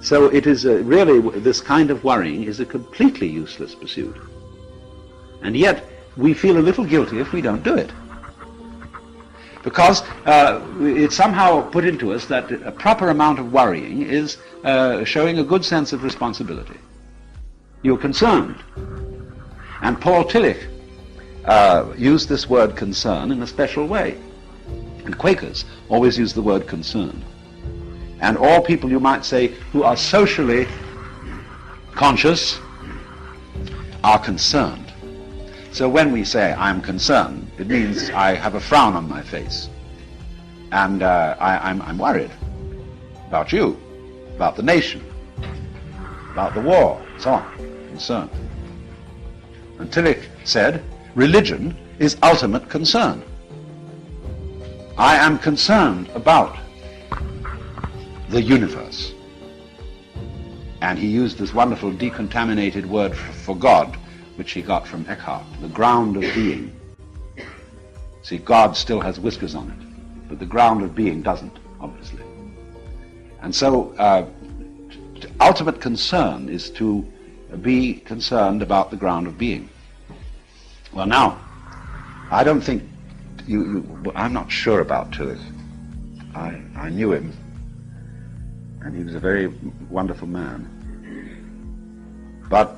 So it is really, this kind of worrying is a completely useless pursuit. And yet we feel a little guilty if we don't do it. Because it's somehow put into us that a proper amount of worrying is showing a good sense of responsibility. You're concerned. And Paul Tillich used this word concern in a special way. And Quakers always use the word concern. And all people, you might say, who are socially conscious are concerned. So when we say I'm concerned, it means I have a frown on my face. And I'm worried about you, about the nation, about the war, so on. Concerned. And Tillich said, religion is ultimate concern. I am concerned about the universe. And he used this wonderful decontaminated word for God, which he got from Eckhart, the ground of being. See, God still has whiskers on it, but the ground of being doesn't, obviously. And so ultimate concern is to be concerned about the ground of being. Well, now, I don't think I'm not sure about Tillich. I knew him, and he was a very wonderful man. But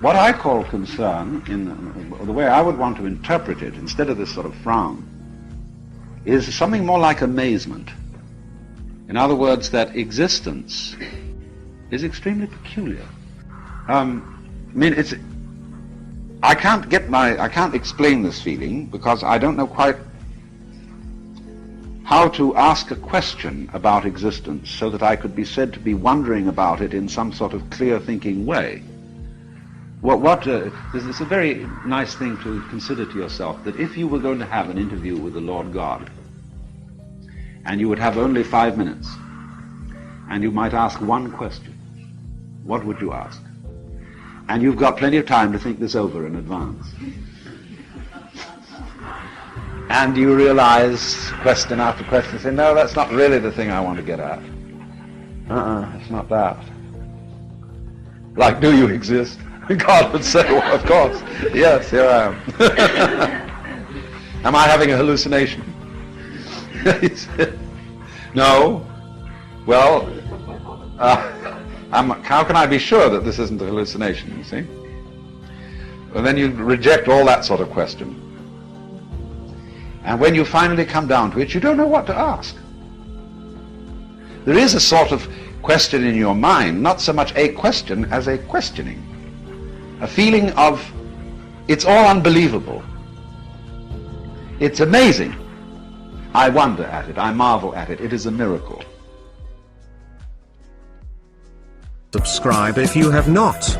what I call concern, in the way I would want to interpret it, instead of this sort of frown, is something more like amazement. In other words, that existence is extremely peculiar. I can't explain this feeling because I don't know quite how to ask a question about existence so that I could be said to be wondering about it in some sort of clear-thinking way. It's a very nice thing to consider to yourself, that if you were going to have an interview with the Lord God, and you would have only 5 minutes, and you might ask one question, what would you ask? And you've got plenty of time to think this over in advance. And you realize, question after question, say, no, that's not really the thing I want to get at. It's not that. Like, do you exist? God would say, well, of course. Yes, here I am. Am I having a hallucination? He said, no. Well, how can I be sure that this isn't a hallucination, you see? Well, then you reject all that sort of question. And when you finally come down to it, you don't know what to ask. There is a sort of question in your mind, not so much a question as a questioning. A feeling of, it's all unbelievable. It's amazing. I wonder at it, I marvel at it, it is a miracle. Subscribe if you have not.